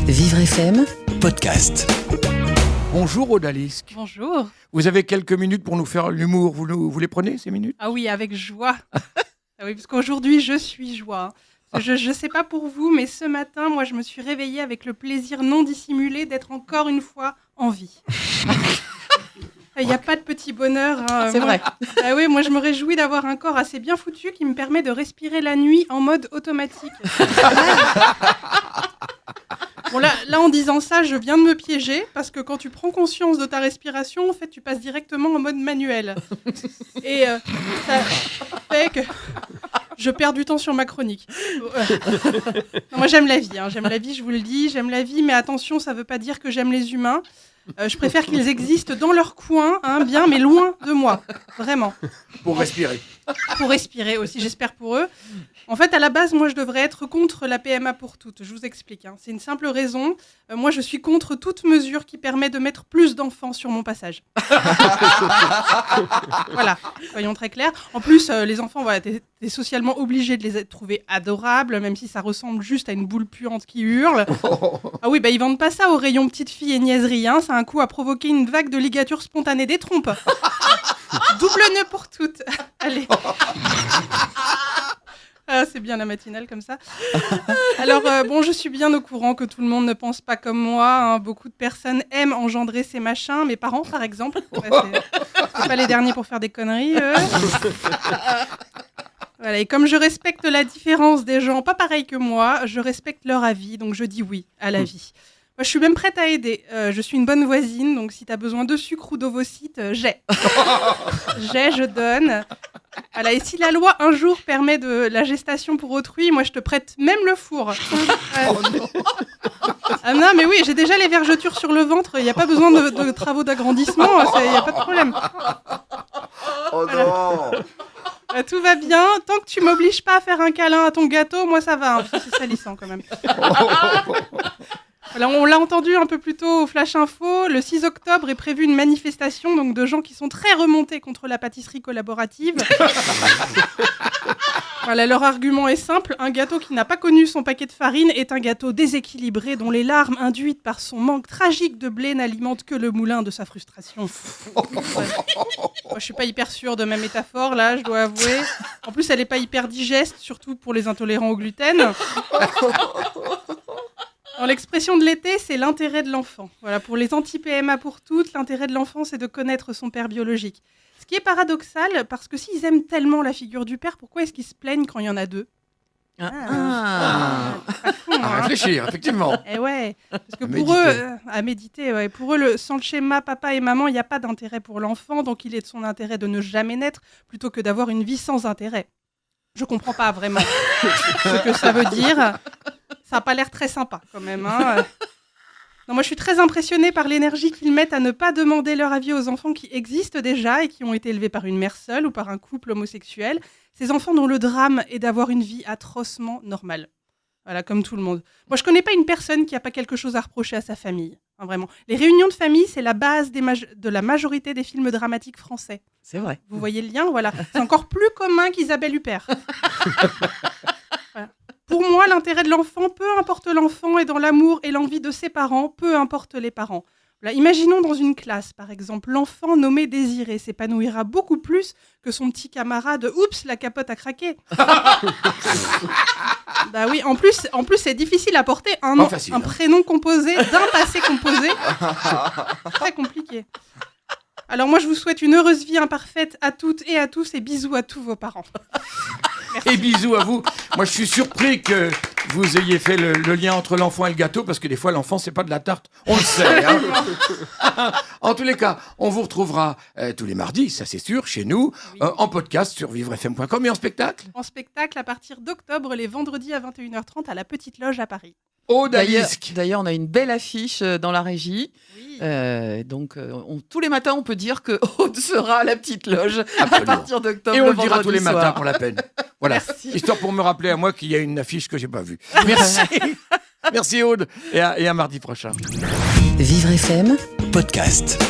Vivre FM podcast. Bonjour Odalisque. Bonjour. Vous avez quelques minutes pour nous faire l'humour. Vous les prenez ces minutes ? Ah oui, avec joie. Ah oui, parce qu'aujourd'hui, je suis joie. Je ne sais pas pour vous, mais ce matin, moi, je me suis réveillée avec le plaisir non dissimulé d'être encore une fois en vie. Il n'y a pas de petit bonheur. C'est vrai. Ah oui, moi, je me réjouis d'avoir un corps assez bien foutu qui me permet de respirer la nuit en mode automatique. Bon, là, en disant ça, je viens de me piéger, parce que quand tu prends conscience de ta respiration, en fait, tu passes directement en mode manuel. Et ça fait que je perds du temps sur ma chronique. Non, moi, j'aime la vie, j'aime la vie, je vous le dis, j'aime la vie, mais attention, ça ne veut pas dire que j'aime les humains. Je préfère qu'ils existent dans leur coin, bien, mais loin de moi, vraiment. Pour respirer. Pour respirer aussi, j'espère pour eux. En fait, à la base, moi, je devrais être contre la PMA pour toutes. Je vous explique. C'est une simple raison. Moi, je suis contre toute mesure qui permet de mettre plus d'enfants sur mon passage. Voilà, soyons très clairs. En plus, les enfants, voilà, t'es socialement obligé de les trouver adorables, même si ça ressemble juste à une boule puante qui hurle. Ah oui, ils vendent pas ça au rayon petite fille et niaiserie. Ça a un coup à provoquer une vague de ligature spontanée des trompes. Double nœud pour toutes. Allez. Ah, c'est bien la matinale comme ça. Alors, je suis bien au courant que tout le monde ne pense pas comme moi. Beaucoup de personnes aiment engendrer ces machins. Mes parents, par exemple. Ouais, c'est pas les derniers pour faire des conneries. Voilà, et comme je respecte la différence des gens pas pareils que moi, je respecte leur avis. Donc, je dis oui à la vie. Moi, je suis même prête à aider. Je suis une bonne voisine, donc si tu as besoin de sucre ou d'ovocytes, j'ai. Je donne. Voilà, et si la loi, un jour, permet de la gestation pour autrui, moi, je te prête même le four. Ah non, mais oui, j'ai déjà les vergetures sur le ventre. Il n'y a pas besoin de travaux d'agrandissement. Il n'y a pas de problème. Oh non. Tout va bien. Tant que tu m'obliges pas à faire un câlin à ton gâteau, moi, ça va. Parce que c'est salissant, quand même. Voilà, on l'a entendu un peu plus tôt au Flash Info, le 6 octobre est prévue une manifestation donc, de gens qui sont très remontés contre la pâtisserie collaborative. Voilà, leur argument est simple, un gâteau qui n'a pas connu son paquet de farine est un gâteau déséquilibré dont les larmes induites par son manque tragique de blé n'alimentent que le moulin de sa frustration. Ouais. Moi, je suis pas hyper sûre de ma métaphore là, je dois avouer. En plus, elle est pas hyper digeste, surtout pour les intolérants au gluten. Dans l'expression de l'été, c'est l'intérêt de l'enfant. Voilà, pour les anti-PMA pour toutes, l'intérêt de l'enfant, c'est de connaître son père biologique. Ce qui est paradoxal, parce que s'ils aiment tellement la figure du père, pourquoi est-ce qu'ils se plaignent quand il y en a deux ? À réfléchir, effectivement. Eh ouais, parce que À pour méditer. eux, à méditer, ouais. Pour eux, sans le schéma papa et maman, il n'y a pas d'intérêt pour l'enfant, donc il est de son intérêt de ne jamais naître, plutôt que d'avoir une vie sans intérêt. Je comprends pas vraiment ce que ça veut dire. Ça n'a pas l'air très sympa, quand même. Non, moi, je suis très impressionnée par l'énergie qu'ils mettent à ne pas demander leur avis aux enfants qui existent déjà et qui ont été élevés par une mère seule ou par un couple homosexuel. Ces enfants dont le drame est d'avoir une vie atrocement normale. Voilà, comme tout le monde. Moi, je connais pas une personne qui n'a pas quelque chose à reprocher à sa famille. Vraiment. Les réunions de famille, c'est la base de la majorité des films dramatiques français. C'est vrai. Vous voyez le lien ? Voilà. C'est encore plus commun qu'Isabelle Huppert. Voilà. Pour moi, l'intérêt de l'enfant, peu importe l'enfant, est dans l'amour et l'envie de ses parents, peu importe les parents. Voilà. Imaginons dans une classe, par exemple, l'enfant nommé Désiré s'épanouira beaucoup plus que son petit camarade « Oups, la capote a craqué ». Bah oui, en plus, c'est difficile à porter un nom, un prénom composé d'un passé composé. Très compliqué. Alors moi, je vous souhaite une heureuse vie imparfaite à toutes et à tous et bisous à tous vos parents. Merci. Et bisous à vous. Moi, je suis surpris que vous ayez fait le lien entre l'enfant et le gâteau, parce que des fois, l'enfant, c'est pas de la tarte. On le sait. En tous les cas, on vous retrouvera tous les mardis, ça c'est sûr, chez nous, en podcast sur vivrefm.com et en spectacle. En spectacle à partir d'octobre, les vendredis à 21h30 à la Petite Loge à Paris. Odalisque. D'ailleurs, on a une belle affiche dans la régie. Oui. Donc, tous les matins, on peut dire que Aude sera à la Petite Loge Absolument. à partir d'octobre. Et on le dira vendredi tous les matins soir. pour la peine. Voilà. Merci. Histoire pour me rappeler à moi qu'il y a une affiche que j'ai pas vue. Merci. Merci Aude. Et à mardi prochain. Vivre FM podcast.